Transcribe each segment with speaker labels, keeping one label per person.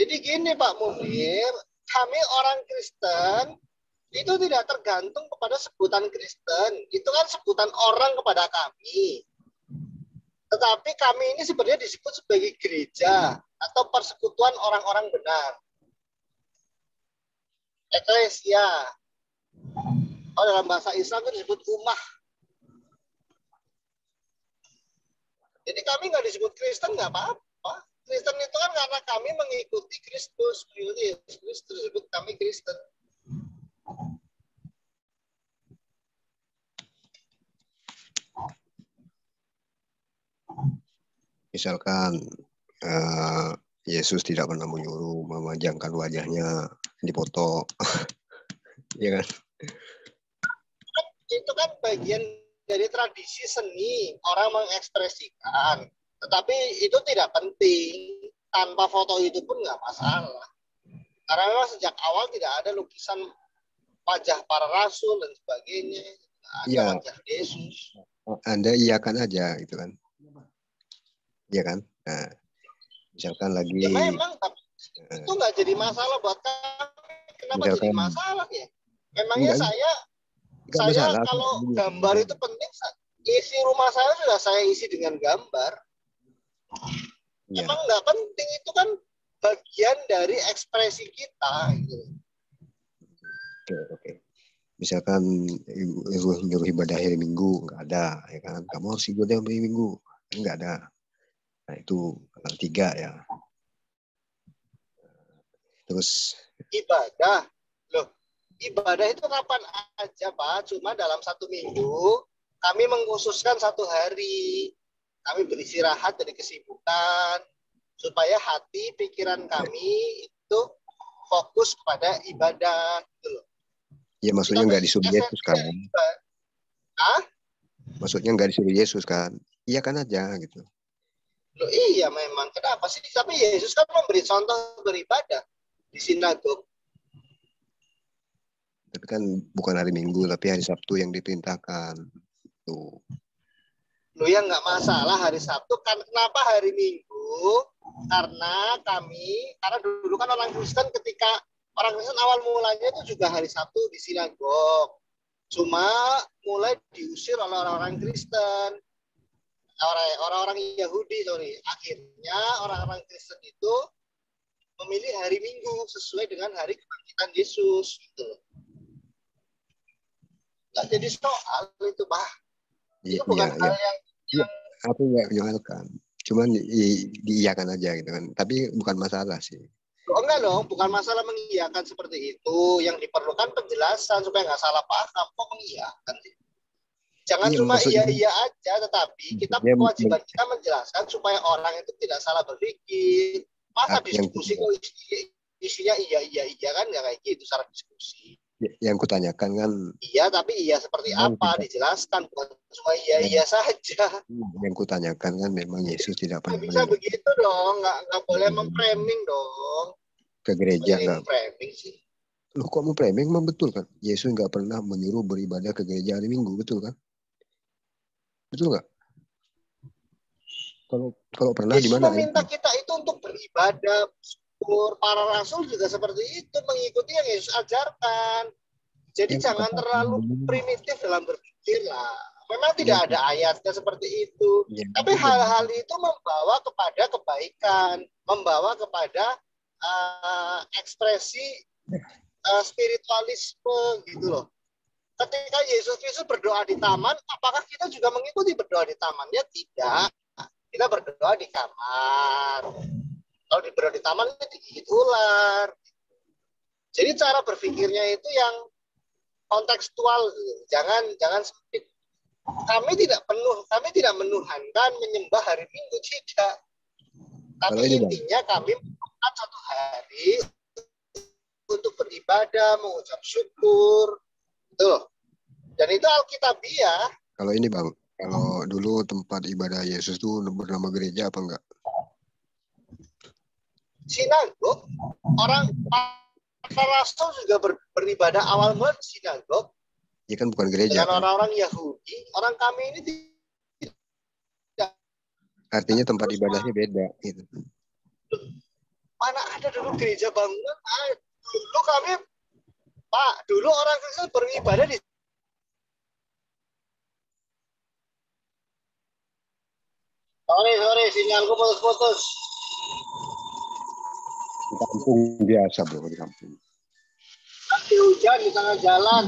Speaker 1: Jadi gini Pak Munir, kami orang Kristen itu tidak tergantung kepada sebutan Kristen. Itu kan sebutan orang kepada kami. Tetapi kami ini sebenarnya disebut sebagai gereja atau persekutuan orang-orang benar. Eklesia. Oh, dalam bahasa Islam itu disebut ummah. Jadi kami nggak disebut Kristen nggak apa-apa. Kristen itu kan karena kami mengikuti Kristus, mengikuti Yesus Kristus, disebut kami Kristen.
Speaker 2: Misalkan Yesus tidak pernah menyuruh memajangkan wajahnya dipoto, ya kan?
Speaker 1: Itu kan bagian dari tradisi seni, orang mengekspresikan. Tetapi itu tidak penting. Tanpa foto itu pun nggak masalah. Karena memang sejak awal tidak ada lukisan wajah para rasul dan sebagainya. Ada
Speaker 2: ya,
Speaker 1: wajah Yesus.
Speaker 2: Anda iyakan aja gitu kan. Iya kan? Nah, misalkan lagi
Speaker 1: ya memang, tapi itu nggak jadi masalah buat kami. Kenapa misalkan, jadi masalah ya? Memangnya
Speaker 2: enggak
Speaker 1: saya
Speaker 2: masalah.
Speaker 1: kalau gambar itu penting, isi rumah saya sudah saya isi dengan gambar. Ya. Emang nggak penting, itu kan bagian dari ekspresi kita. Gitu.
Speaker 2: Oke. Misalkan nyuruh ibadah hari Minggu, nggak ada, ya kan? Kamu harus ibadah hari Minggu, nggak ada. Nah itu ketiga ya. Terus
Speaker 1: ibadah, loh, ibadah itu kapan aja Pak? Cuma dalam satu minggu kami mengkhususkan satu hari, kami beristirahat dari kesibukan supaya hati pikiran kami itu fokus kepada ibadah, gitu loh.
Speaker 2: Ya maksudnya nggak disuruh Yesus kan?
Speaker 1: Hah?
Speaker 2: Maksudnya nggak disuruh Yesus kan? Iya kan aja gitu.
Speaker 1: Loh, iya memang. Kenapa sih? Tapi Yesus kan memberi contoh beribadah di sinagog.
Speaker 2: Tapi kan bukan hari Minggu, tapi hari Sabtu yang diperintahkan. Tuh.
Speaker 1: Loh ya nggak masalah hari Sabtu. Kan kenapa hari Minggu? Karena dulu kan orang Kristen ketika orang Kristen awal mulanya itu juga hari Sabtu di sinagog. Cuma mulai diusir oleh orang-orang Kristen. Orang-orang Yahudi, akhirnya orang-orang Kristen itu memilih hari Minggu sesuai dengan hari kebangkitan Yesus, gitu. Nggak jadi soal itu, Pak. Itu bukan hal yang
Speaker 2: aku nggak menyoalkan, cuman diiyakan aja gitu kan. Tapi bukan masalah sih.
Speaker 1: Oh, enggak dong, bukan masalah mengiyakan seperti itu. Yang diperlukan penjelasan supaya nggak salah paham. Kok mengiyakan sih? Jangan cuma iya aja, tetapi kewajiban kita menjelaskan supaya orang itu tidak salah berpikir. Masa diskusi kok isinya iya kan nggak kayak gitu cara diskusi.
Speaker 2: Yang kutanyakan kan
Speaker 1: iya, tapi iya seperti apa dijelaskan, bukan cuma iya saja.
Speaker 2: Yang kutanyakan kan memang Yesus tidak pernah
Speaker 1: bisa begitu dong, nggak boleh memframing dong.
Speaker 2: Ke gereja nggak
Speaker 1: framing sih.
Speaker 2: Loh kok mau framing? Memang betul kan? Yesus nggak pernah menyuruh beribadah ke gereja hari Minggu, betul kan? Betul nggak? Kalau pernah di mana?
Speaker 1: Yesus meminta kita itu untuk beribadah. Para rasul juga seperti itu, mengikuti yang Yesus ajarkan. Jadi jangan terlalu primitif dalam berpikir lah. Memang tidak ada ayatnya seperti itu. Tapi hal-hal itu membawa kepada kebaikan, membawa kepada ekspresi spiritualisme gitu loh. Ketika Yesus Kristus berdoa di taman, apakah kita juga mengikuti berdoa di taman? Ya tidak. Kita berdoa di kamar. Kalau berdoa di taman itu digigit ular. Jadi cara berpikirnya itu yang kontekstual, jangan sempit. Kami tidak menuhankan menyembah hari Minggu, tidak. Tapi intinya kami membuat satu hari untuk beribadah, mengucap syukur, tuh. Dan itu Alkitabiah.
Speaker 2: Kalau ini Bang, kalau dulu tempat ibadah Yesus itu bernama gereja apa enggak?
Speaker 1: Sinagog. Orang rasul juga beribadah awal mula di sinagog.
Speaker 2: Ya kan bukan gereja.
Speaker 1: Dengan orang-orang Yahudi, orang kami ini tidak.
Speaker 2: Artinya tempat ibadahnya beda gitu.
Speaker 1: Mana ada dulu gereja bangunan? Dulu kami, Pak, dulu orang Kristen beribadah di Sorry, sinyalku putus-putus.
Speaker 2: Di kampung biasa, bro, di kampung.
Speaker 1: Nanti hujan di tengah jalan.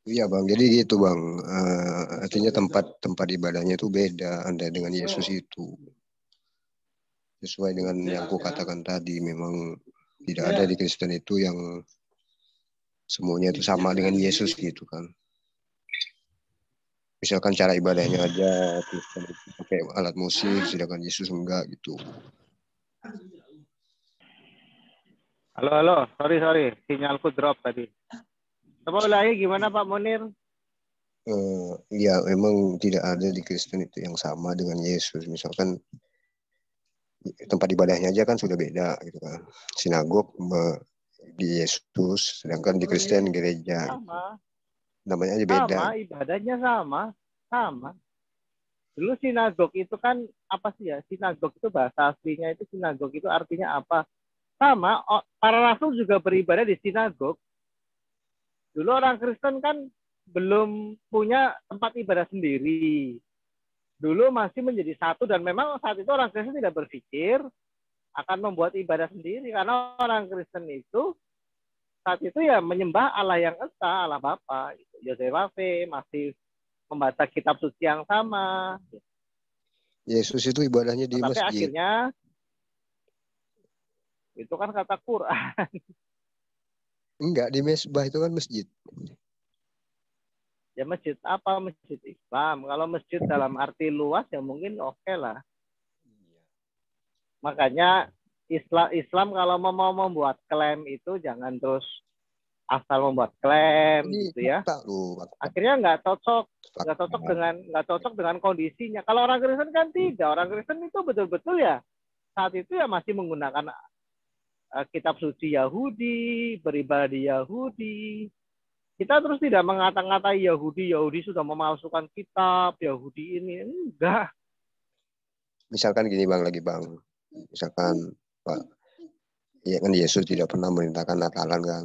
Speaker 2: Iya bang, jadi gitu bang. Artinya tempat ibadahnya itu beda Anda dengan Yesus itu. Sesuai dengan yang aku katakan tadi, memang tidak ada di Kristen itu yang semuanya itu sama dengan Yesus gitu kan. Misalkan cara ibadahnya aja Kristen itu pakai alat musik, sedangkan Yesus enggak gitu.
Speaker 3: Halo, sorry, sinyalku drop tadi. Coba ulangi gimana Pak Munir?
Speaker 2: Ya memang tidak ada di Kristen itu yang sama dengan Yesus. Misalkan tempat ibadahnya aja kan sudah beda gitu kan. Sinagog di Yesus, sedangkan di Kristen gereja.
Speaker 3: Sama.
Speaker 2: Namanya aja beda.
Speaker 3: Sama, ibadahnya sama. Dulu sinagog itu kan apa sih ya? Sinagog itu bahasa aslinya itu sinagog itu artinya apa? Sama, para rasul juga beribadah di sinagog. Dulu orang Kristen kan belum punya tempat ibadah sendiri. Dulu masih menjadi satu dan memang saat itu orang Kristen tidak berpikir akan membuat ibadah sendiri karena orang Kristen itu saat itu ya menyembah Allah yang esa, Allah Bapa. Yosef masih membaca kitab suci yang sama.
Speaker 2: Yesus itu ibadahnya di
Speaker 3: Tapi
Speaker 2: masjid.
Speaker 3: akhirnya itu kan kata Quran.
Speaker 2: Enggak, di mesbah itu kan masjid.
Speaker 3: Ya masjid apa? Masjid Islam. Kalau masjid dalam arti luas ya mungkin oke lah. Makanya Islam kalau mau membuat klaim itu jangan terus asal membuat klaim gitu ya. Akhirnya nggak cocok dengan kondisinya. Kalau orang Kristen kan tidak. Orang Kristen itu betul-betul ya saat itu ya masih menggunakan kitab suci Yahudi, beribadah di Yahudi. Kita terus tidak mengata-ngatai Yahudi sudah memalsukan kitab, Yahudi ini. Enggak.
Speaker 2: Misalkan gini bang, misalkan Pak, ya kan Yesus tidak pernah memerintahkan Natalan kan.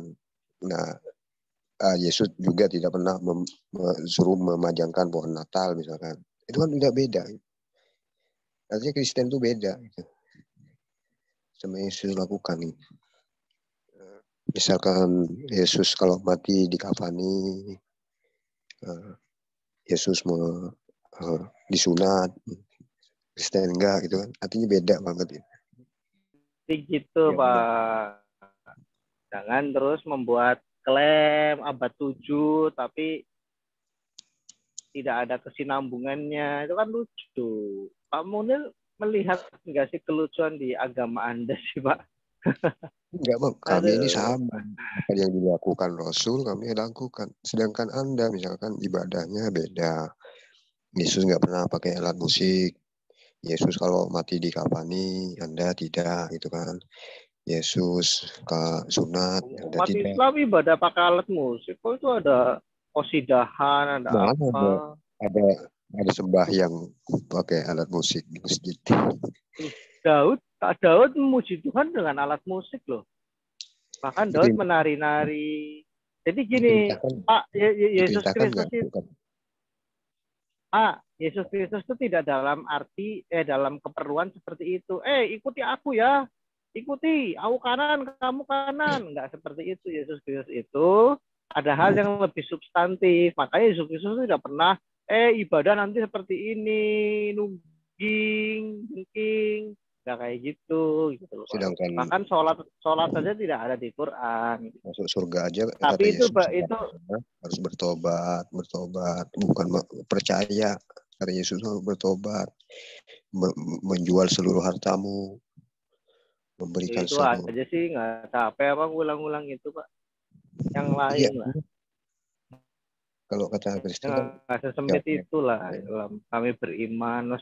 Speaker 2: Nah, Yesus juga tidak pernah suruh memajangkan pohon Natal misalkan. Itu kan tidak beda. Artinya Kristen itu beda. Gitu. Sama yang Yesus lakukan. Misalkan Yesus kalau mati dikafani, Yesus mau disunat, Kristen enggak gitu kan. Artinya beda banget.
Speaker 3: Gitu ya, Pak. Jangan terus membuat klaim abad 7 tapi tidak ada kesinambungannya. Itu kan lucu. Pak Munir melihat nggak sih kelucuan di agama Anda sih, Pak?
Speaker 2: Enggak bang, kami ini sama. Apa yang dilakukan Rasul kami lakukan. Sedangkan Anda misalkan ibadahnya beda. Yesus nggak pernah pakai alat musik. Yesus kalau mati dikafani, Anda tidak gitu kan. Yesus ke sunat, Anda
Speaker 3: umat
Speaker 2: tidak.
Speaker 3: Islam ibadah pakai alat musik. Kok itu ada qasidahan, ada apa?
Speaker 2: Ada sembahyang pakai alat musik di masjid.
Speaker 3: Daud memuji Tuhan dengan alat musik loh. Bahkan Daud menari-nari. Jadi gini, Pak, Yesus Kristus itu Yesus Kristus itu tidak dalam arti dalam keperluan seperti itu. Ikuti aku ya. Ikuti, aku kanan, kamu kanan. Enggak seperti itu. Yesus Kristus itu ada hal yang lebih substantif. Makanya Yesus Kristus tidak pernah ibadah nanti seperti ini, nungging, nggak kayak gitu loh.
Speaker 2: Sedangkan
Speaker 3: bahkan sholat saja tidak ada di Quran.
Speaker 2: Masuk surga aja
Speaker 3: tapi itu
Speaker 2: harus bertobat, bukan percaya. Kata Yesus harus bertobat, menjual seluruh hartamu, memberikan
Speaker 3: itu aja sih, nggak capek apa ulang-ulang itu Pak. Yang lain lah.
Speaker 2: Kalau kata Kristen
Speaker 3: nggak sesempit itulah dalam kami beriman.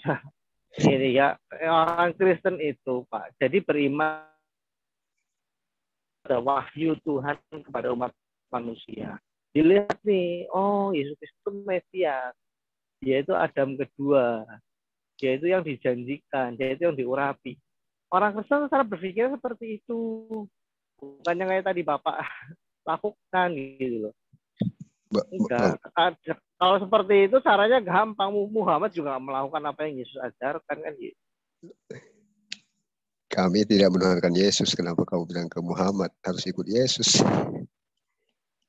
Speaker 3: Ini ya orang Kristen itu Pak. Jadi beriman pada wahyu Tuhan kepada umat manusia. Dilihat nih, Yesus Kristus itu Mesias. Dia itu Adam kedua. Dia itu yang dijanjikan, dia itu yang diurapi. Orang Kristen cara berpikir seperti itu. Bukan yang kayak tadi Bapak lakukan gitu loh. Enggak. Kalau seperti itu caranya gampang. Muhammad juga melakukan apa yang Yesus ajarkan kan gitu.
Speaker 2: Kami tidak menuhankan Yesus. Kenapa kau bilang ke Muhammad harus ikut Yesus?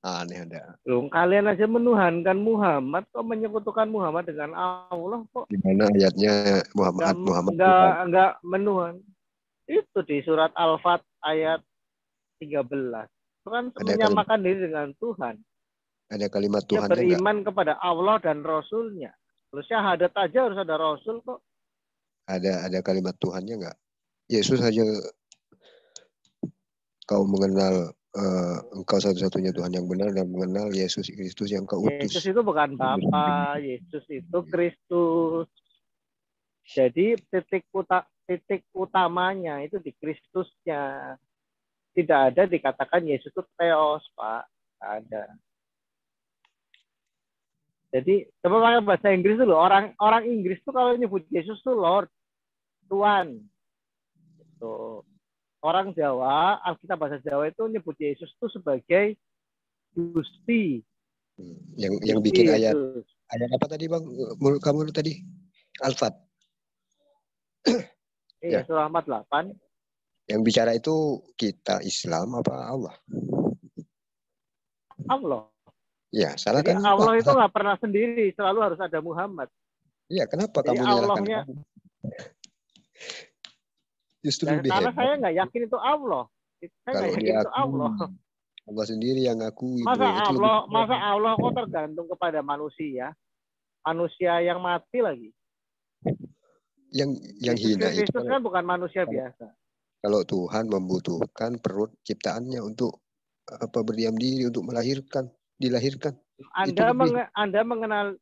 Speaker 2: Aneh ada.
Speaker 3: Loh, kalian aja menuhankan Muhammad, kok menyekutukan Muhammad dengan Allah kok?
Speaker 2: Di mana ayatnya Muhammad
Speaker 3: enggak menuhan. Itu di surat Al-Fat ayat 13. Itu kan menyamakan diri dengan Tuhan.
Speaker 2: Ada kalimat Tuhan.
Speaker 3: Dia beriman kepada Allah dan Rasulnya. Terus syahadat aja harus ada Rasul kok.
Speaker 2: Ada kalimat Tuhannya enggak? Yesus saja kau mengenal engkau satu-satunya Tuhan yang benar dan mengenal Yesus Kristus yang kau utus.
Speaker 3: Yesus itu bukan Bapa, Yesus itu Kristus. Jadi titik utamanya itu di Kristusnya. Tidak ada dikatakan Yesus itu Theos, Pak. Tidak ada. Jadi coba pakai bahasa Inggris dulu. Orang Inggris tuh kalau nyebut Yesus tuh Lord, Tuhan. Gitu. Orang Jawa, Alkitab bahasa Jawa itu nyebut Yesus itu sebagai Gusti.
Speaker 2: Yang bikin ayat apa tadi Bang? Menurut kamu tadi? Al-Fat.
Speaker 3: Iya, surah 8.
Speaker 2: Yang bicara itu kita Islam apa Allah?
Speaker 3: Allah.
Speaker 2: Ya, salah. Jadi kan
Speaker 3: Allah itu nggak pernah sendiri, selalu harus ada Muhammad.
Speaker 2: Iya, kenapa
Speaker 3: jadi
Speaker 2: kamu nyalahkan
Speaker 3: Allahnya?
Speaker 2: Justru
Speaker 3: karena saya nggak yakin itu Allah. Saya nggak yakin itu Allah.
Speaker 2: Allah sendiri yang ngaku.
Speaker 3: Masa Allah kok tergantung kepada manusia? Manusia yang mati lagi.
Speaker 2: Yang hina itu
Speaker 3: kan bukan manusia biasa.
Speaker 2: Kalau Tuhan membutuhkan perut ciptaannya untuk berdiam diri, untuk dilahirkan.
Speaker 3: Anda mengenal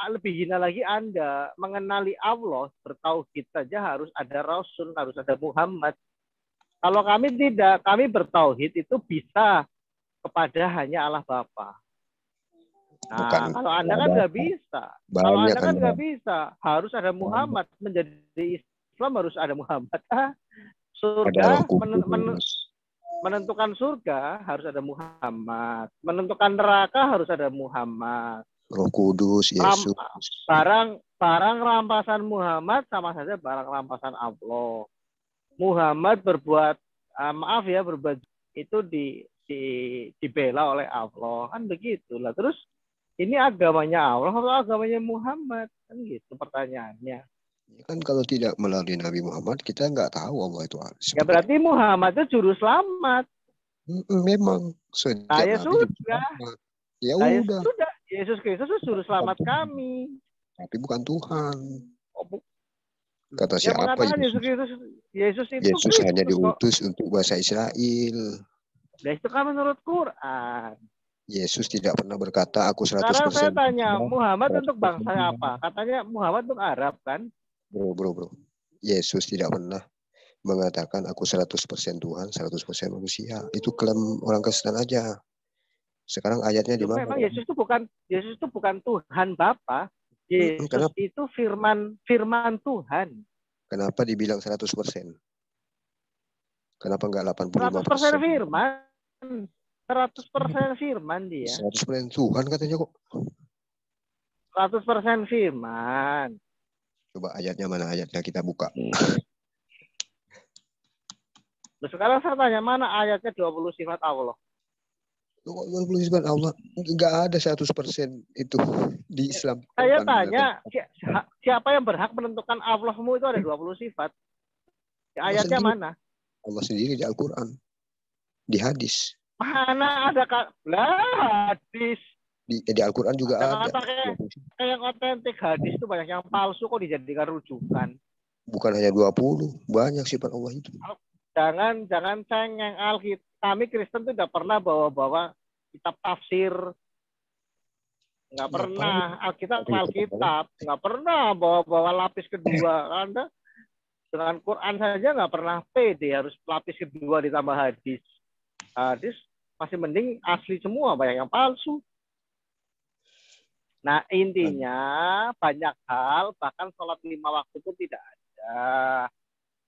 Speaker 3: lebih hina lagi, Anda mengenali Allah, bertauhid saja harus ada Rasul, harus ada Muhammad. Kalau kami tidak, kami bertauhid itu bisa kepada hanya Allah Bapa. Nah, kalau Anda kan nggak bisa. Kalau Anda kan nggak bisa, harus ada Muhammad. Menjadi Islam harus ada Muhammad. Surga, menentukan surga harus ada Muhammad. Menentukan neraka harus ada Muhammad.
Speaker 2: Roh Kudus, Yesus.
Speaker 3: Barang rampasan Muhammad sama saja barang rampasan Allah. Muhammad berbuat berbuat itu dibela oleh Allah, kan begitulah. Terus ini agamanya Allah atau agamanya Muhammad, kan gitu pertanyaannya.
Speaker 2: Kan kalau tidak melalui Nabi Muhammad kita nggak tahu Allah itu apa.
Speaker 3: Ya berarti Muhammad itu juru selamat.
Speaker 2: Memang.
Speaker 3: Ya sudah.
Speaker 2: Ya udah.
Speaker 3: Sudah. Yesus Kristus itu juru selamat kami.
Speaker 2: Tapi bukan Tuhan. Kata siapa?
Speaker 3: Yesus itu
Speaker 2: Yesus hanya diutus untuk bahasa Israel.
Speaker 3: Ya itu kan menurut Quran.
Speaker 2: Yesus tidak pernah berkata aku 100%.
Speaker 3: Sekarang saya tanya, Muhammad untuk bangsa apa? Katanya Muhammad untuk Arab kan?
Speaker 2: Bro. Yesus tidak pernah mengatakan aku 100% Tuhan, 100% manusia. Itu klaim orang Kristen aja. Sekarang ayatnya di mana?
Speaker 3: Memang Yesus itu bukan Tuhan Bapa. Yesus itu firman Tuhan.
Speaker 2: Kenapa dibilang 100%? Kenapa enggak 85%?
Speaker 3: 100% firman. 100% firman dia.
Speaker 2: 100% Tuhan katanya kok.
Speaker 3: 100% firman.
Speaker 2: Coba ayatnya mana ayatnya kita buka.
Speaker 3: Nah, sekarang saya tanya mana ayatnya 20 sifat Allah?
Speaker 2: 20 sifat Allah enggak ada 100% itu di Islam.
Speaker 3: Saya tanya siapa yang berhak menentukan Allahmu itu ada 20 sifat? Ayatnya mana?
Speaker 2: Allah sendiri di Al-Quran. Di hadis.
Speaker 3: Mana ada hadis?
Speaker 2: Di Al-Quran juga ada.
Speaker 3: Kayak yang otentik, hadis itu banyak yang palsu kok dijadikan rujukan.
Speaker 2: Bukan hanya 20, banyak sifat Allah itu.
Speaker 3: Jangan cengeng Alkitab. Kami Kristen itu tidak pernah bawa-bawa kitab tafsir. Nggak pernah. Alkitab, nggak pernah bawa-bawa lapis kedua. Anda dengan Quran saja nggak pernah pede harus lapis kedua ditambah hadis. Hadis masih mending asli semua, banyak yang palsu. Nah, intinya banyak hal, bahkan sholat 5 waktu pun tidak ada.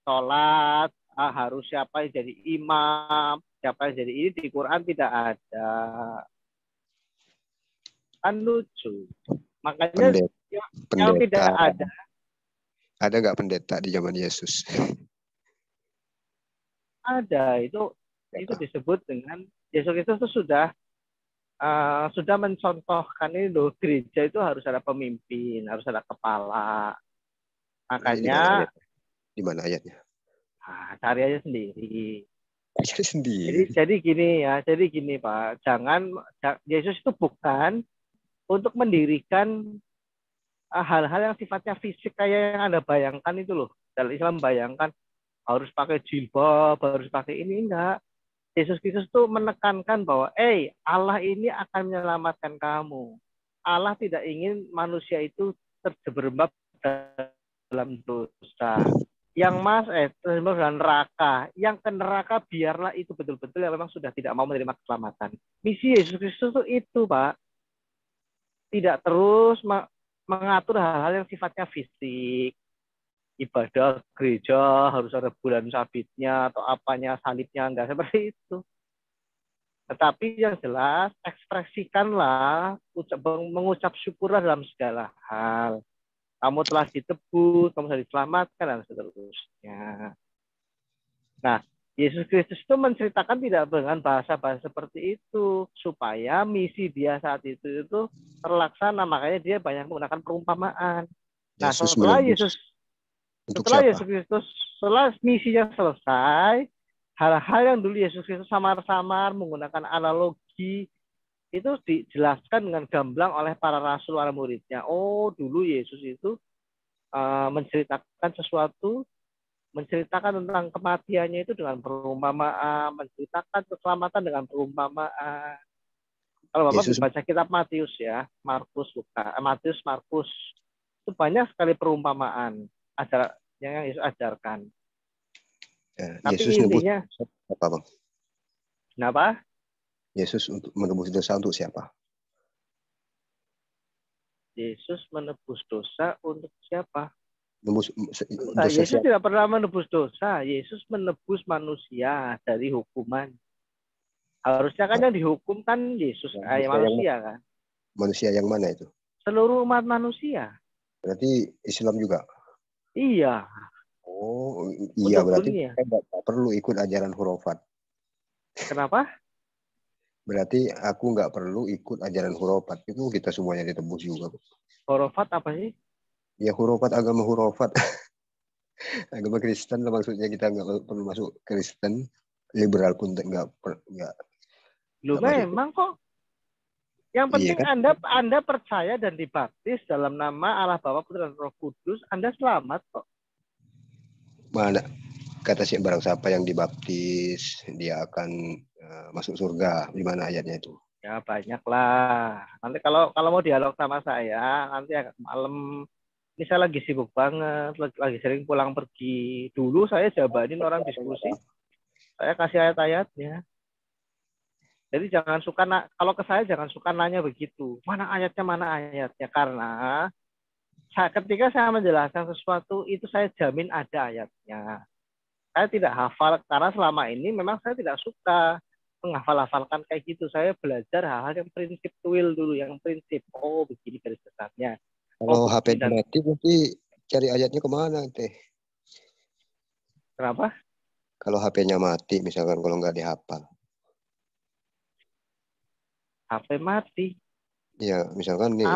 Speaker 3: Sholat harus siapa yang jadi imam, siapa yang jadi ini di Quran tidak ada. Kan lucu. Makanya
Speaker 2: Pendeta,
Speaker 3: yang tidak
Speaker 2: pendeta.
Speaker 3: ada.
Speaker 2: Ada nggak pendeta di zaman Yesus?
Speaker 3: Ada. Itu disebut dengan Yesus itu sudah mencontohkan ini loh, gereja itu harus ada pemimpin, harus ada kepala. Makanya
Speaker 2: Di mana ayatnya?
Speaker 3: cari aja sendiri.
Speaker 2: Cari sendiri.
Speaker 3: Jadi gini Pak, Yesus itu bukan untuk mendirikan hal-hal yang sifatnya fisik kayak yang Anda bayangkan itu loh. Dalam Islam bayangkan harus pakai jilbab, harus pakai ini, enggak. Yesus Kristus tuh menekankan bahwa, Allah ini akan menyelamatkan kamu. Allah tidak ingin manusia itu terjerembab dalam dosa. Terjebak dalam neraka. Yang ke neraka biarlah itu betul-betul yang memang sudah tidak mau menerima keselamatan. Misi Yesus Kristus itu Pak. Tidak terus mengatur hal-hal yang sifatnya fisik. Ibadah gereja harus ada bulan sabitnya atau apanya, salibnya, enggak seperti itu. Tetapi yang jelas ekspresikanlah, mengucap syukurlah dalam segala hal. Kamu telah ditebus, kamu telah diselamatkan dan seterusnya. Nah, Yesus Kristus itu menceritakan tidak dengan bahasa-bahasa seperti itu supaya misi dia saat itu terlaksana. Makanya dia banyak menggunakan perumpamaan. Nah, setelah Yesus Kristus, setelah misinya selesai, hal-hal yang dulu Yesus Kristus samar-samar menggunakan analogi itu dijelaskan dengan gamblang oleh para rasul, para muridnya. Oh, dulu Yesus itu menceritakan sesuatu, menceritakan tentang kematiannya itu dengan perumpamaan, menceritakan keselamatan dengan perumpamaan. Kalau Bapak baca kitab Matius ya, Markus, itu banyak sekali perumpamaan yang Yesus ajarkan. Tapi
Speaker 2: Yesus
Speaker 3: intinya
Speaker 2: apa, Bang?
Speaker 3: Kenapa?
Speaker 2: Yesus untuk menebus dosa untuk siapa?
Speaker 3: Yesus menebus dosa untuk siapa?
Speaker 2: Yesus
Speaker 3: tidak pernah menebus dosa. Yesus menebus manusia dari hukuman. Harusnya kan yang dihukum kan Yesus, manusia kan.
Speaker 2: Manusia yang mana itu?
Speaker 3: Seluruh umat manusia.
Speaker 2: Berarti Islam juga?
Speaker 3: Iya.
Speaker 2: Oh, iya, berarti kita nggak perlu ikut ajaran hurufat.
Speaker 3: Kenapa?
Speaker 2: Berarti aku nggak perlu ikut ajaran hurufat. Itu kita semuanya ditebus juga.
Speaker 3: Hurufat apa sih?
Speaker 2: Ya hurufat, agama hurufat. Agama Kristen lah maksudnya, kita nggak perlu masuk Kristen. Liberal pun nggak.
Speaker 3: Lu memang kok. Yang penting iya, kan? Anda percaya dan dibaptis dalam nama Allah Bapa, Putra dan Roh Kudus, Anda selamat kok.
Speaker 2: Mana kata si barang siapa yang dibaptis dia akan masuk surga, di mana ayatnya itu?
Speaker 3: Ya banyak lah. Nanti kalau mau dialog sama saya nanti agak malam. Ini saya lagi sibuk banget, lagi sering pulang pergi. Dulu saya jabanin orang diskusi, saya kasih ayat-ayatnya. Jadi jangan suka kalau ke saya jangan suka nanya begitu. Mana ayatnya? Karena ketika saya menjelaskan sesuatu itu saya jamin ada ayatnya. Saya tidak hafal karena selama ini memang saya tidak suka menghafal-hafalkan kayak gitu. Saya belajar hal-hal yang prinsipil dulu, yang prinsip. Oh, begini garis besarnya.
Speaker 2: Kalau HP mati nanti cari ayatnya kemana teh?
Speaker 3: Kenapa?
Speaker 2: Kalau HP-nya mati, misalkan kalau nggak dihafal.
Speaker 3: HP mati?
Speaker 2: Ya, misalkan nih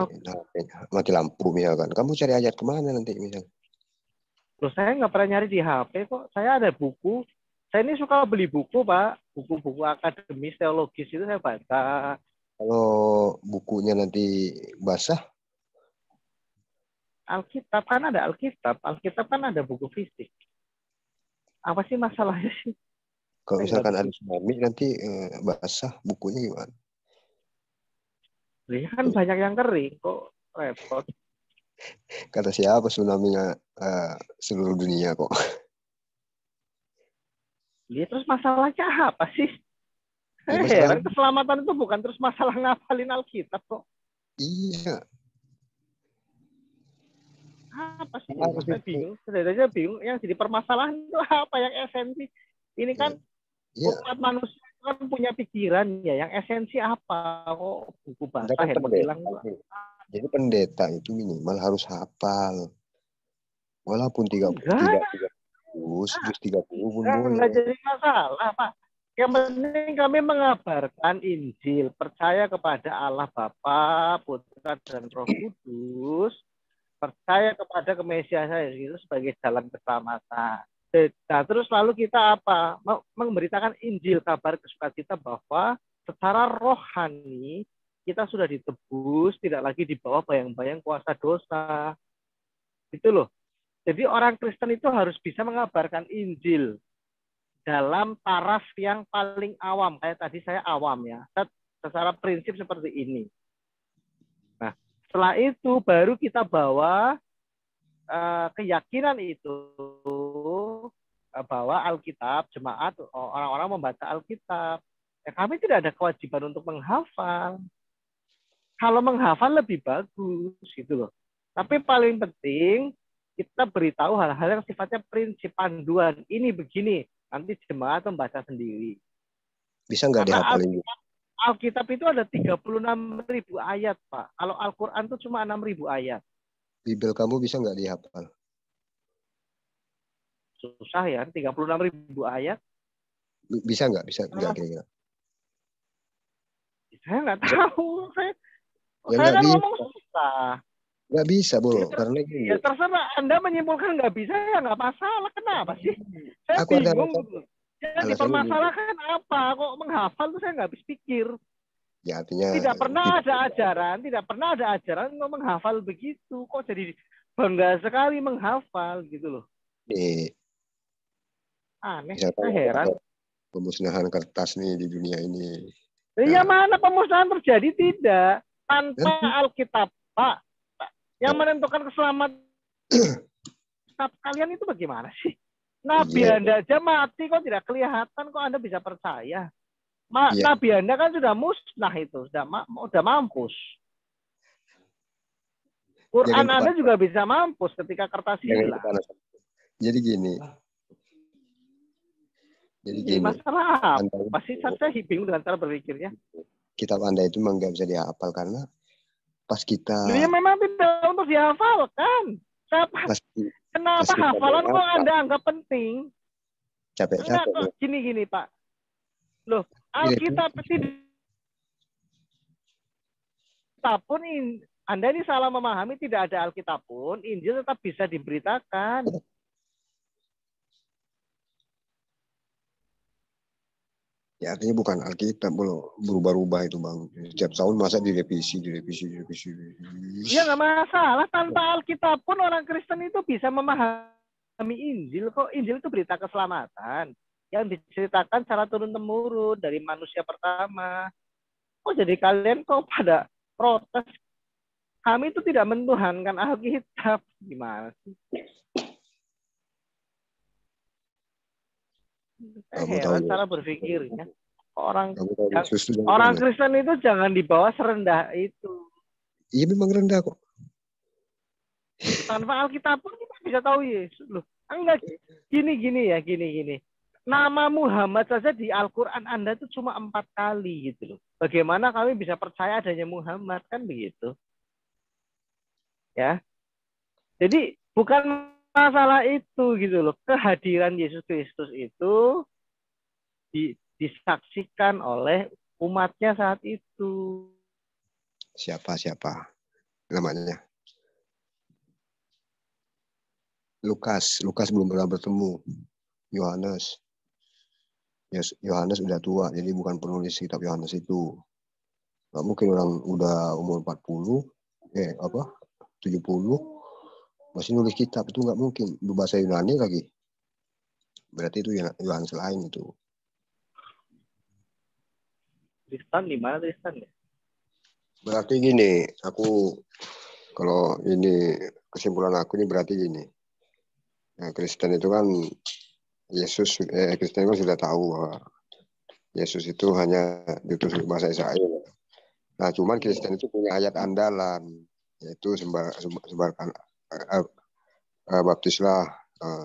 Speaker 2: mati lampu misalkan. Kamu cari ayat kemana nanti misalkan?
Speaker 3: Terus saya nggak pernah nyari di HP kok. Saya ada buku. Saya ini suka beli buku, Pak. Buku-buku akademis, teologis itu saya baca.
Speaker 2: Kalau bukunya nanti basah?
Speaker 3: Alkitab kan ada Alkitab. Alkitab kan ada buku fisik. Apa sih masalahnya sih?
Speaker 2: Kalau misalkan ada tsunami nanti basah bukunya gimana?
Speaker 3: Ya kan banyak yang kering kok, repot.
Speaker 2: Kata siapa tsunami-nya seluruh dunia kok?
Speaker 3: Ya terus masalahnya apa sih? Ya, keselamatan itu bukan terus masalah ngapalin Alkitab kok.
Speaker 2: Iya.
Speaker 3: Apa sih?
Speaker 2: Harus
Speaker 3: Saya
Speaker 2: itu.
Speaker 3: bingung. Saya bingung. Yang jadi permasalahan itu apa yang esensi? Ini kan
Speaker 2: Iya.
Speaker 3: umat manusia kan punya pikiran ya. Yang esensi apa? Kok buku
Speaker 2: Anda
Speaker 3: basah,
Speaker 2: kan
Speaker 3: handphone hilang.
Speaker 2: Jadi pendeta itu minimal harus hafal. Walaupun
Speaker 3: Enggak.
Speaker 2: 30 pun
Speaker 3: Enggak
Speaker 2: boleh.
Speaker 3: jadi masalah, Pak. Yang penting kami mengabarkan Injil, percaya kepada Allah Bapa, Putra, dan Roh Kudus, percaya kepada kemesiasan Yesus sebagai jalan keselamatan. Nah, terus lalu kita apa? Memberitakan Injil, kabar sukacita bahwa secara rohani kita sudah ditebus, tidak lagi di bawah bayang-bayang kuasa dosa. Itu loh. Jadi orang Kristen itu harus bisa mengabarkan Injil dalam taraf yang paling awam. Kayak tadi saya awam ya. Secara prinsip seperti ini. Nah, setelah itu baru kita bawa keyakinan itu bahwa Alkitab, jemaat, orang-orang membaca Alkitab. Ya, kami tidak ada kewajiban untuk menghafal. Kalau menghafal lebih bagus gitu loh. Tapi paling penting kita beritahu hal-hal yang sifatnya prinsip panduan. Ini begini. Nanti jemaat membaca sendiri.
Speaker 2: Bisa nggak dihafalin?
Speaker 3: Alkitab itu ada 36.000 ayat, Pak. Kalau Al-Quran itu cuma 6.000 ayat.
Speaker 2: Bibel kamu bisa nggak dihafal?
Speaker 3: Susah ya, 36.000 ayat.
Speaker 2: Bisa nggak? Bisa nggak kira-kira?
Speaker 3: Saya nggak tahu.
Speaker 2: Ya
Speaker 3: Saya kan
Speaker 2: bisa.
Speaker 3: ngomong susah.
Speaker 2: Nggak bisa, Bro.
Speaker 3: Ya,
Speaker 2: Karena gini.
Speaker 3: Ya terserah. Anda menyimpulkan nggak bisa, ya nggak masalah. Kenapa sih? Saya
Speaker 2: Aku
Speaker 3: bingung.
Speaker 2: ada
Speaker 3: Yang dipermasalahkan apa? Kok menghafal tuh saya nggak habis pikir.
Speaker 2: Ya artinya
Speaker 3: Tidak pernah ada ajaran untuk menghafal begitu. Kok jadi bangga sekali menghafal gitu loh. Aneh, saya heran.
Speaker 2: Pemusnahan kertas nih di dunia ini.
Speaker 3: Ya mana pemusnahan terjadi? Tidak. Tanpa Alkitab, Pak. Yang menentukan keselamatan kalian itu bagaimana sih? Nabi Anda aja mati kok tidak kelihatan, kok Anda bisa percaya? Nabi Anda kan sudah musnah itu, sudah mampus. Quran Anda juga bisa mampus ketika kertas hilang.
Speaker 2: Jadi gini.
Speaker 3: Masalah apa sih? Saya bingung dengan cara berpikirnya.
Speaker 2: Kitab Anda itu memang nggak bisa dihafal karena pas kita.
Speaker 3: Ya memang tidak untuk dihafalkan. Kenapa hafalan kok Anda anggap penting?
Speaker 2: Capek-capek.
Speaker 3: Gini Pak. Loh, Alkitab tidak pun Anda ini salah memahami, tidak ada Alkitab pun, Injil tetap bisa diberitakan.
Speaker 2: Ya artinya bukan Alkitab, berubah-ubah itu Bang. Setiap tahun masa direvisi.
Speaker 3: Ya nggak masalah, tanpa Alkitab pun orang Kristen itu bisa memahami Injil kok. Injil itu berita keselamatan yang diceritakan secara turun-temurun dari manusia pertama. Oh jadi kalian kok pada protes? Kami itu tidak mentuhankan Alkitab. Gimana sih? Heran cara berpikirnya. Orang Kristen itu jangan dibawa serendah itu.
Speaker 2: Iya memang rendah kok.
Speaker 3: Tanpa Alkitab pun kita bisa tahu Yesus loh. Enggak gini. Nama Muhammad saja di Al-Quran Anda itu cuma 4 kali gitu loh. Bagaimana kami bisa percaya adanya Muhammad, kan begitu? Ya. Jadi bukan masalah itu gitu loh. Kehadiran Yesus Kristus itu disaksikan oleh umatnya saat itu.
Speaker 2: Siapa namanya? Lukas belum pernah bertemu Yohanes. Yohanes udah tua, jadi bukan penulis kitab Yohanes itu. Nggak mungkin orang udah umur 70 masih nulis kitab, itu nggak mungkin. Berbahasa Yunani lagi. Berarti itu Yohanes lain itu.
Speaker 3: Kristen di mana Kristen ya?
Speaker 2: Berarti gini, kalau ini kesimpulan aku ini berarti gini. Nah, Kristen itu kan Kristen kan sudah tahu bahwa Yesus itu hanya diutus untuk bahasa Israel. Nah, cuman Kristen itu punya ayat andalan, yaitu sebarkan baptislah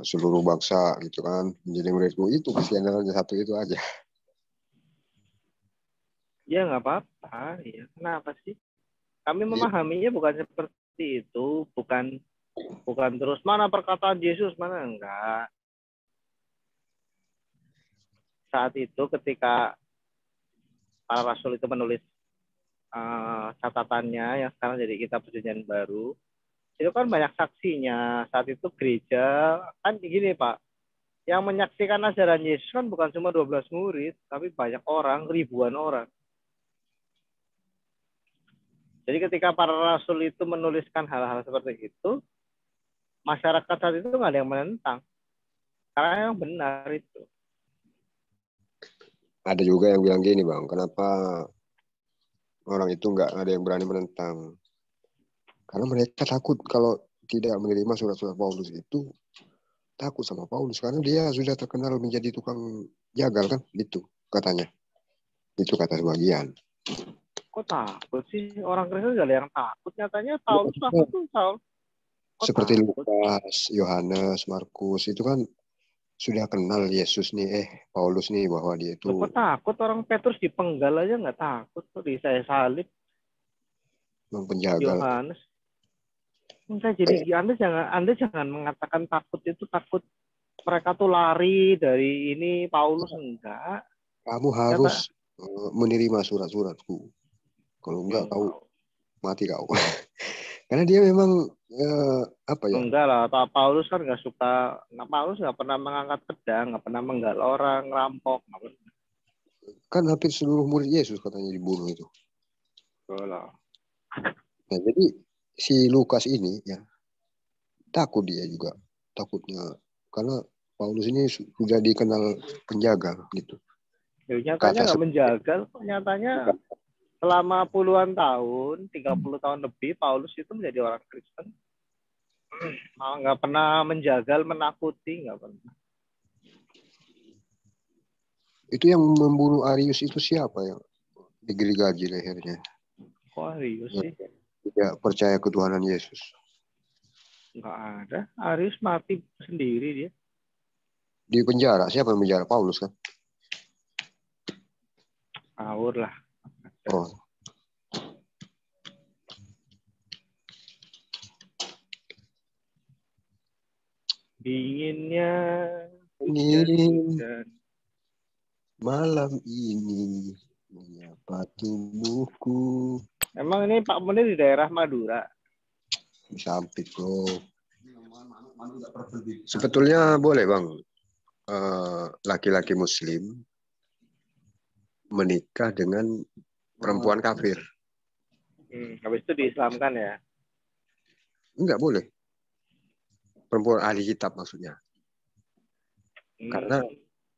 Speaker 2: seluruh bangsa gitu kan, menjadi muridku. Itu kesenangannya satu itu aja.
Speaker 3: Ya nggak apa-apa. Ya, kenapa sih? Kami memahaminya bukan seperti itu, bukan terus mana perkataan Yesus mana enggak. Saat itu ketika para rasul itu menulis catatannya yang sekarang jadi kitab perjanjian baru, itu kan banyak saksinya. Saat itu gereja kan gini Pak, yang menyaksikan ajaran Yesus kan bukan cuma 12 murid, tapi banyak orang, ribuan orang. Jadi ketika para rasul itu menuliskan hal-hal seperti itu, masyarakat saat itu nggak ada yang menentang. Karena yang benar itu.
Speaker 2: Ada juga yang bilang gini Bang, kenapa orang itu nggak ada yang berani menentang? Karena mereka takut kalau tidak menerima surat-surat Paulus itu, takut sama Paulus karena dia sudah terkenal menjadi tukang jagal kan, itu katanya. Itu kata sebagian.
Speaker 3: Kok takut sih? Orang Kristen gak ada yang takut. Nyatanya Paulus waktu itu
Speaker 2: seperti Lukas, Yohanes, Markus itu kan sudah kenal Yesus nih, Paulus nih bahwa dia itu.
Speaker 3: Kok takut? Orang Petrus dipenggal aja nggak takut. Kok di saya salib?
Speaker 2: Bang penjagal.
Speaker 3: Yohanes. Jadi Anda jangan mengatakan takut itu takut mereka tuh lari dari ini Paulus enggak.
Speaker 2: Kamu harus menerima surat-suratku. Kalau enggak kau mati kau. Karena dia memang apa ya?
Speaker 3: Enggak lah, Paulus kan nggak suka. Paulus nggak pernah mengangkat pedang, nggak pernah menggal orang, ngerampok.
Speaker 2: Kan hampir seluruh murid Yesus katanya dibunuh itu.
Speaker 3: Nah,
Speaker 2: jadi si Lukas ini ya takut dia juga, takutnya karena Paulus ini sudah dikenal penjaga gitu.
Speaker 3: Ya, nyatanya nggak menjagal, nyatanya selama puluhan tahun, 30 tahun lebih, Paulus itu menjadi orang Kristen. Nggak pernah menjagal, menakuti, nggak pernah.
Speaker 2: Itu yang membunuh Arius itu siapa ya? Digergaji lehernya.
Speaker 3: Kok Arius sih?
Speaker 2: Tidak percaya ketuhanan Yesus.
Speaker 3: Nggak ada. Arius mati sendiri dia.
Speaker 2: Di penjara. Siapa yang penjara? Paulus kan?
Speaker 3: Ngawur lah.
Speaker 2: Oh.
Speaker 3: Dinginnya
Speaker 2: hujan malam ini menyapa tubuhku.
Speaker 3: Emang ini Pak Munir di daerah Madura?
Speaker 2: Sampit bro. Sebetulnya boleh Bang, laki-laki Muslim menikah dengan perempuan kafir.
Speaker 3: Habis itu diislamkan ya?
Speaker 2: Enggak boleh. Perempuan ahli kitab maksudnya. Karena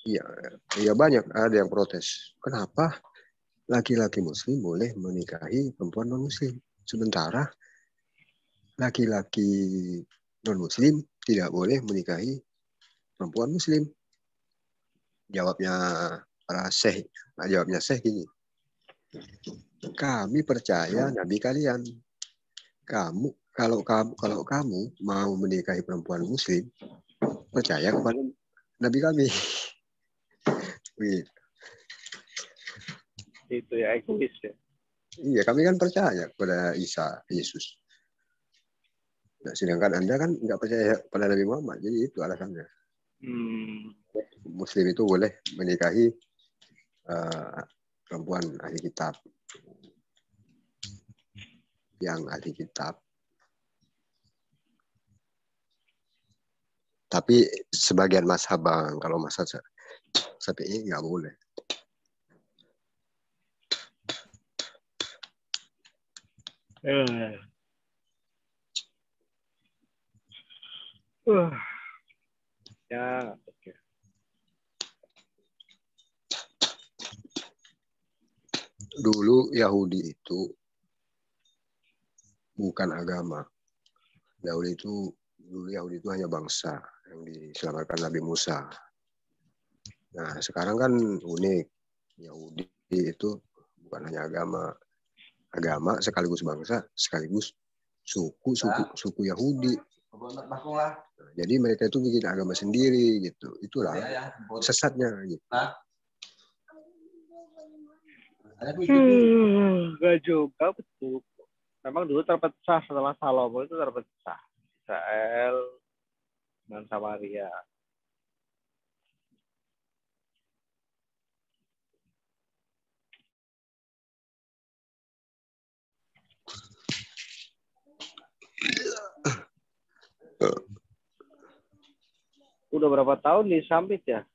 Speaker 2: ya banyak ada yang protes. Kenapa laki-laki Muslim boleh menikahi perempuan non-Muslim, sementara laki-laki non-Muslim tidak boleh menikahi perempuan Muslim? Jawabnya para syekh, jawabnya syekh gini. Kami percaya Nabi kalian. Kalau kamu mau menikahi perempuan Muslim, percaya kepada Nabi kami.
Speaker 3: Itu ya, egois ya.
Speaker 2: Iya, kami kan percaya kepada Isa, Yesus. Nah, sedangkan Anda kan nggak percaya pada Nabi Muhammad, jadi itu alasannya. Muslim itu boleh menikahi perempuan ahli kitab, yang ahli kitab. Tapi sebagian mazhab Bang, kalau mazhab Syafi'i nggak boleh.
Speaker 3: Ya, oke.
Speaker 2: Dulu Yahudi itu bukan agama. Dulu Yahudi itu hanya bangsa yang diselamatkan Nabi Musa. Nah, sekarang kan unik. Yahudi itu bukan hanya agama sekaligus bangsa, sekaligus suku Yahudi. Jadi mereka itu bikin agama sendiri gitu. Itulah sesatnya gitu.
Speaker 3: Gak juga betul. Memang dulu terpecah setelah Salomo itu terpecah. Israel dan Samaria. Udah berapa tahun di Summit ya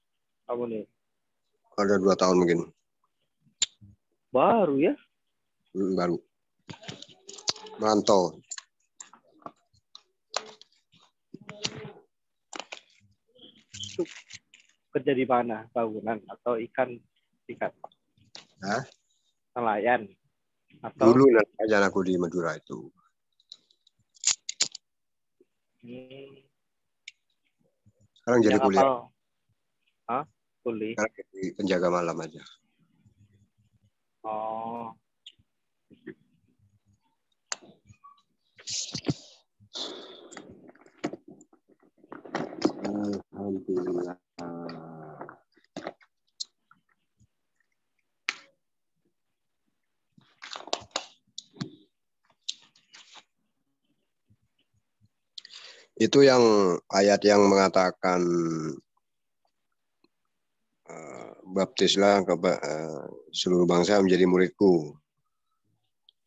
Speaker 3: kamu nih?
Speaker 2: Ada 2 tahun mungkin.
Speaker 3: Baru ya?
Speaker 2: Baru. Merantau.
Speaker 3: Kerja di mana? Bangunan atau ikan?
Speaker 2: Hah?
Speaker 3: Nelayan? Atau?
Speaker 2: Dulu nelayan aku di Madura itu. Sekarang jadi kuliah.
Speaker 3: Hah? Kuliah?
Speaker 2: Sekarang jadi penjaga malam aja.
Speaker 3: Oh.
Speaker 2: Alhamdulillah. Itu yang ayat yang mengatakan baptislah seluruh bangsa menjadi muridku.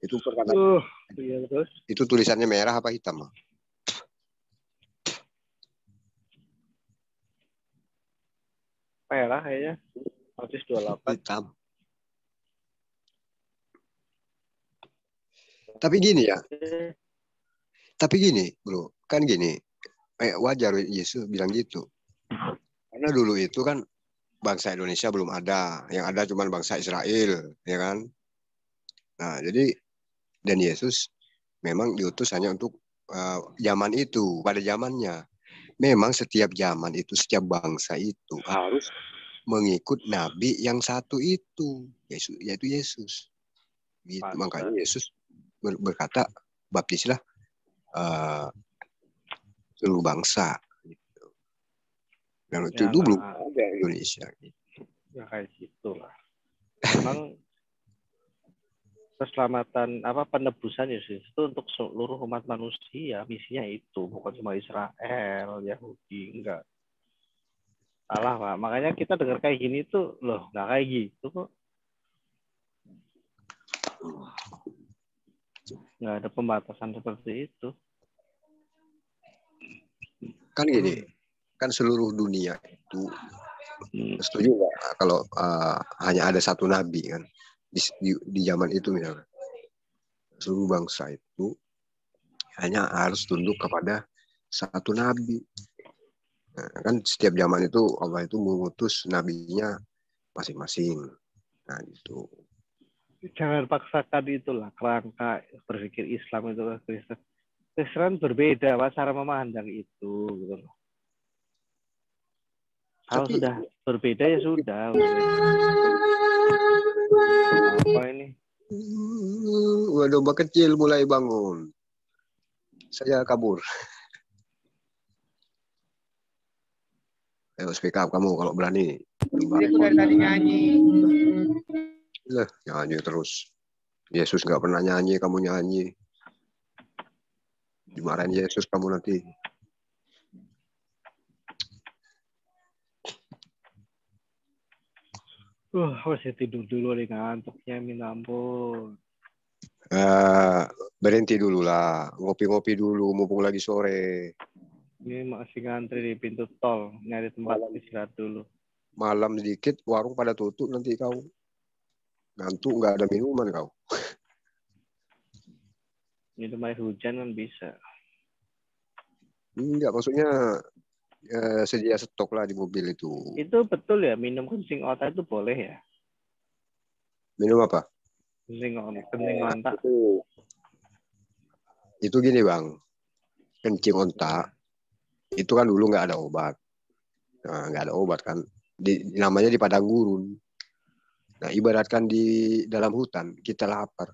Speaker 2: Itu perkataan.
Speaker 3: Iya, terus?
Speaker 2: Itu tulisannya merah apa hitam?
Speaker 3: Merah kayaknya. Baptis 28.
Speaker 2: Hitam. Tapi gini ya. Tapi gini, bro. Kan gini. Wajar Yesus bilang gitu. Karena dulu itu kan bangsa Indonesia belum ada. Yang ada cuma bangsa Israel. Ya kan? Nah, jadi dan Yesus memang diutus hanya untuk zaman itu. Pada zamannya. Memang setiap zaman itu, setiap bangsa itu harus mengikut nabi yang satu itu, yaitu Yesus. Gitu. Makanya Yesus berkata, baptislah seluruh bangsa. Gitu. Dan itu belum ada Indonesia. Gitu.
Speaker 3: Ya kayak gitulah. Memang keselamatan penebusan Yesus itu untuk seluruh umat manusia, misinya itu bukan cuma Israel, Yahudi, enggak. Salah, Pak. Makanya kita dengar kayak gini tuh loh, nggak kayak gitu kok. Nggak ada pembatasan seperti itu.
Speaker 2: Kan gini, kan seluruh dunia itu setuju nggak kalau hanya ada satu nabi kan di zaman itu misalnya. Seluruh bangsa itu hanya harus tunduk kepada satu nabi. Nah, kan setiap zaman itu Allah itu mengutus nabinya masing-masing. Nah, gitu.
Speaker 3: Jangan paksakan itulah kerangka berpikir Islam itu Kristen. Kristen berbeda Pak, cara memandang itu gitu. Kalau sudah berbeda ya sudah. Apa ini?
Speaker 2: Domba kecil mulai bangun. Saya kabur. Ayo speak up kamu kalau berani.
Speaker 4: Aku dari tadi nyanyi.
Speaker 2: Lah, nyanyi terus. Yesus nggak pernah nyanyi, kamu nyanyi. Dimarahin Yesus kamu nanti.
Speaker 3: Masih tidur dulu nih ngantuknya, minta ampun.
Speaker 2: Berhenti dulu lah, ngopi-ngopi dulu, mumpung lagi sore.
Speaker 3: Ini masih ngantri di pintu tol, nyari tempat istirahat dulu.
Speaker 2: Malam sedikit, warung pada tutup nanti kau. Ngantuk, nggak ada minuman kau.
Speaker 3: Minum air hujan kan bisa.
Speaker 2: Enggak, maksudnya sedia stok lah di mobil itu.
Speaker 3: Itu betul ya, minum kencing otak itu boleh ya?
Speaker 2: Minum apa?
Speaker 3: Kencing otak.
Speaker 2: Itu gini bang, kencing ontak itu kan dulu nggak ada obat. Nah, nggak ada obat kan. Namanya di padang gurun. Nah, ibaratkan di dalam hutan, kita lapar.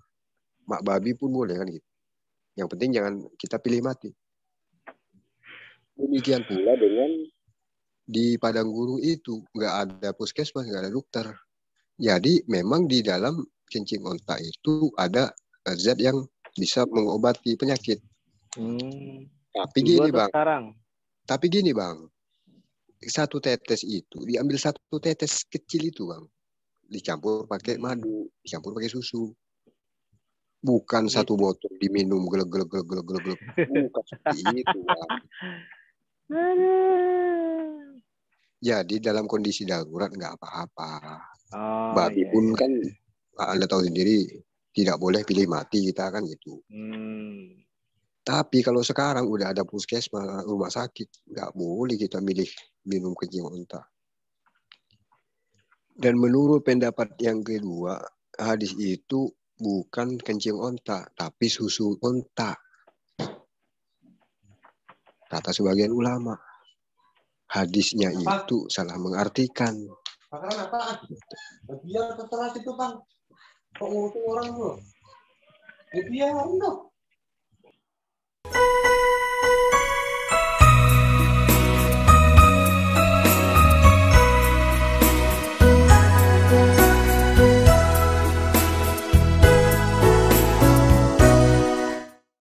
Speaker 2: Mak babi pun boleh kan gitu. Yang penting jangan kita pilih mati. Demikian pula dengan di padang gurun itu nggak ada puskesmas, nggak ada dokter. Jadi memang di dalam kencing onta itu ada zat yang bisa mengobati penyakit. Tapi
Speaker 3: Dulu
Speaker 2: gini
Speaker 3: atau
Speaker 2: bang,
Speaker 3: sekarang?
Speaker 2: satu tetes itu diambil satu tetes kecil itu bang, dicampur pakai madu, dicampur pakai susu. Bukan satu botol diminum geleg. Bukan seperti itu bang. Jadi dalam kondisi darurat nggak apa-apa. Babi pun kan Anda tahu sendiri tidak boleh pilih mati kita kan gitu. Tapi kalau sekarang udah ada puskesmas, rumah sakit, nggak boleh kita milih minum kencing onta. Dan menurut pendapat yang kedua, hadis itu bukan kencing onta, tapi susu onta. Kata sebagian ulama, hadisnya itu salah mengartikan.
Speaker 5: Makanan apaan? Biar terteras itu bang. Kok ngurusin orang lu? Biar dong.